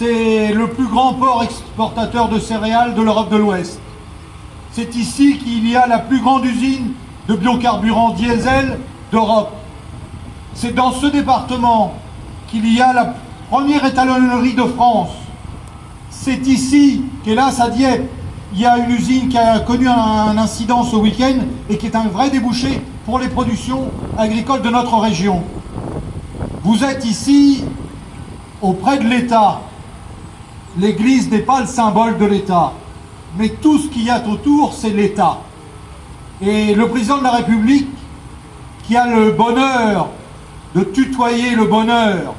c'est le plus grand port exportateur de céréales de l'Europe de l'Ouest. C'est ici qu'il y a la plus grande usine de biocarburants diesel d'Europe. C'est dans ce département qu'il y a la première étalonnerie de France. C'est ici qu'hélas à Dieppe, il y a une usine qui a connu un incident ce week-end et qui est un vrai débouché pour les productions agricoles de notre région. Vous êtes ici auprès de l'État. L'Église n'est pas le symbole de l'État, mais tout ce qu'il y a autour, c'est l'État. Et le président de la République, qui a le bonheur de tutoyer le bonheur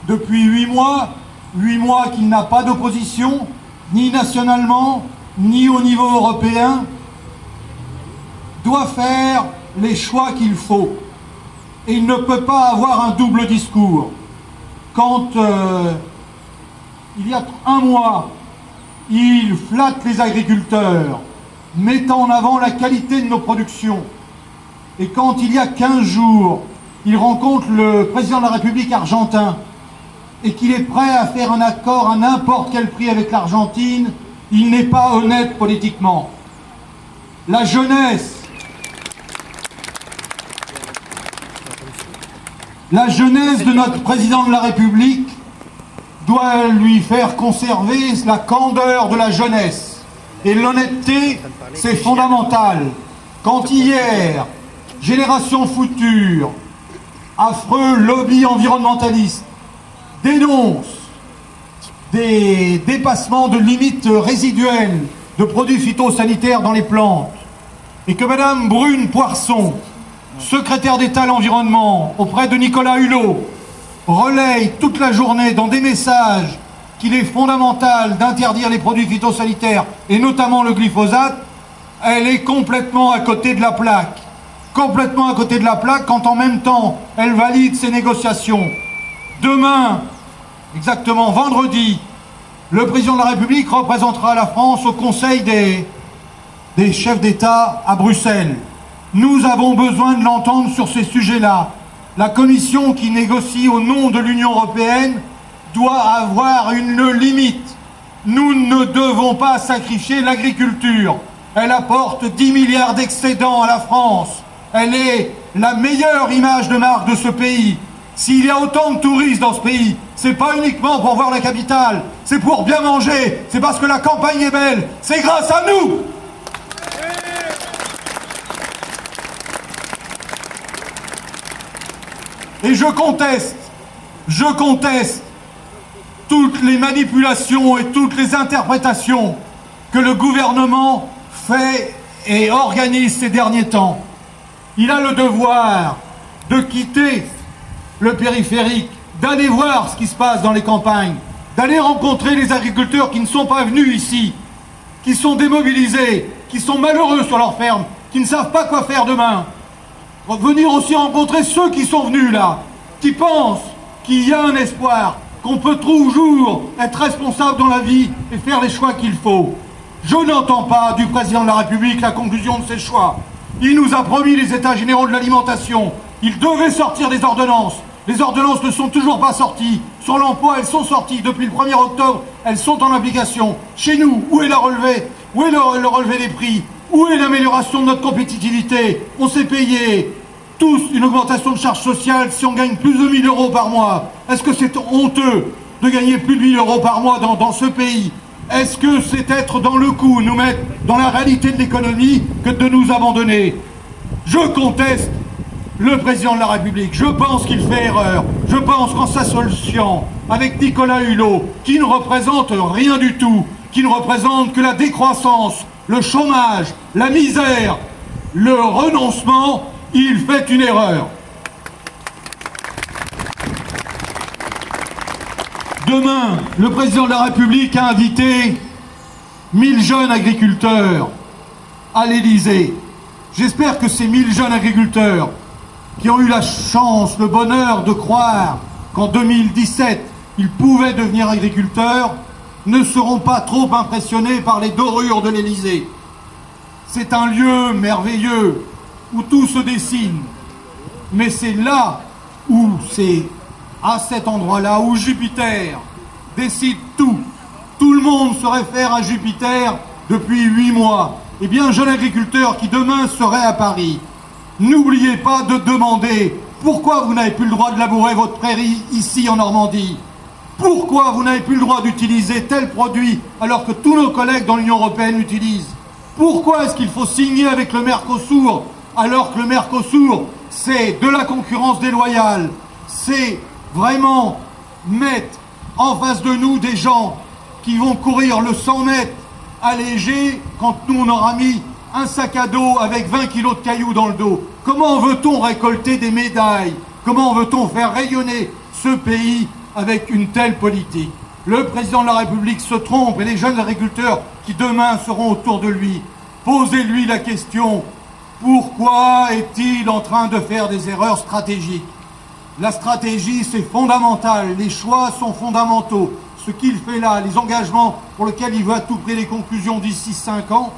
depuis 8 mois qu'il n'a pas d'opposition, ni nationalement, ni au niveau européen, doit faire les choix qu'il faut. Et il ne peut pas avoir un double discours. Quand il y a 1 mois, il flatte les agriculteurs, mettant en avant la qualité de nos productions. Et quand il y a 15 jours, il rencontre le président de la République argentin et qu'il est prêt à faire un accord à n'importe quel prix avec l'Argentine, il n'est pas honnête politiquement. La jeunesse de notre président de la République doit lui faire conserver la candeur de la jeunesse. Et l'honnêteté, c'est fondamental. Quand hier, Génération Future, affreux lobby environnementaliste, dénonce des dépassements de limites résiduelles de produits phytosanitaires dans les plantes, et que Madame Brune Poirson, secrétaire d'État à l'environnement auprès de Nicolas Hulot, relaye toute la journée dans des messages qu'il est fondamental d'interdire les produits phytosanitaires et notamment le glyphosate, elle est complètement à côté de la plaque. Complètement à côté de la plaque quand en même temps elle valide ces négociations. Demain, exactement vendredi, le président de la République représentera la France au Conseil des chefs d'État à Bruxelles. Nous avons besoin de l'entendre sur ces sujets-là. La Commission qui négocie au nom de l'Union européenne doit avoir une limite. Nous ne devons pas sacrifier l'agriculture. Elle apporte 10 milliards d'excédents à la France. Elle est la meilleure image de marque de ce pays. S'il y a autant de touristes dans ce pays, c'est pas uniquement pour voir la capitale, c'est pour bien manger, c'est parce que la campagne est belle, c'est grâce à nous. Et je conteste toutes les manipulations et toutes les interprétations que le gouvernement fait et organise ces derniers temps. Il a le devoir de quitter le périphérique, d'aller voir ce qui se passe dans les campagnes, d'aller rencontrer les agriculteurs qui ne sont pas venus ici, qui sont démobilisés, qui sont malheureux sur leur ferme, qui ne savent pas quoi faire demain. Venir aussi rencontrer ceux qui sont venus là, qui pensent qu'il y a un espoir, qu'on peut toujours être responsable dans la vie et faire les choix qu'il faut. Je n'entends pas du président de la République la conclusion de ces choix. Il nous a promis les états généraux de l'alimentation. Il devait sortir des ordonnances. Les ordonnances ne sont toujours pas sorties. Sur l'emploi, elles sont sorties. Depuis le 1er octobre, elles sont en application. Chez nous, où est la relevée? Où est le relevé des prix? Où est l'amélioration de notre compétitivité? On s'est payé tous une augmentation de charges sociales si on gagne plus de 1 000 € par mois. Est-ce que c'est honteux de gagner plus de 1 000 € par mois dans ce pays? Est-ce que c'est être dans le coup, nous mettre dans la réalité de l'économie que de nous abandonner? Je conteste le président de la République. Je pense qu'il fait erreur. Je pense qu'en s'associant avec Nicolas Hulot, qui ne représente rien du tout, qui ne représente que la décroissance, le chômage, la misère, le renoncement, il fait une erreur. Demain, le président de la République a invité 1000 jeunes agriculteurs à l'Élysée. J'espère que ces 1000 jeunes agriculteurs qui ont eu la chance, le bonheur de croire qu'en 2017, ils pouvaient devenir agriculteurs, ne seront pas trop impressionnés par les dorures de l'Élysée. C'est un lieu merveilleux où tout se dessine, mais c'est là où c'est à cet endroit-là où Jupiter, décide tout. Tout le monde se réfère à Jupiter depuis 8 mois. Eh bien, jeune agriculteur qui demain serait à Paris, n'oubliez pas de demander pourquoi vous n'avez plus le droit de labourer votre prairie ici en Normandie. Pourquoi vous n'avez plus le droit d'utiliser tel produit alors que tous nos collègues dans l'Union européenne l'utilisent? Pourquoi est-ce qu'il faut signer avec le Mercosur alors que le Mercosur, c'est de la concurrence déloyale, c'est vraiment mettre en face de nous des gens qui vont courir le 100 mètres allégé quand nous on aura mis un sac à dos avec 20 kilos de cailloux dans le dos? Comment veut-on récolter des médailles? Comment veut-on faire rayonner ce pays avec une telle politique? Le président de la République se trompe et les jeunes agriculteurs qui demain seront autour de lui, posez-lui la question: pourquoi est-il en train de faire des erreurs stratégiques? La stratégie, c'est fondamental, les choix sont fondamentaux. Ce qu'il fait là, les engagements pour lesquels il veut à tout prix les conclusions d'ici 5 ans,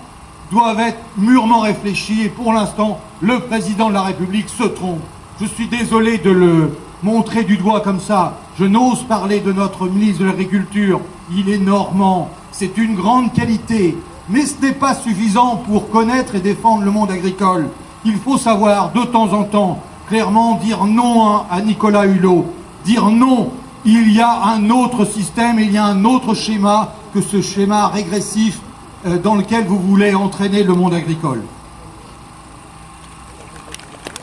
doivent être mûrement réfléchis et pour l'instant, le président de la République se trompe. Je suis désolé de le montrer du doigt comme ça. Je n'ose parler de notre ministre de l'Agriculture. Il est normand. C'est une grande qualité. Mais ce n'est pas suffisant pour connaître et défendre le monde agricole. Il faut savoir, de temps en temps, clairement dire non à Nicolas Hulot. Dire non. Il y a un autre système, il y a un autre schéma que ce schéma régressif dans lequel vous voulez entraîner le monde agricole.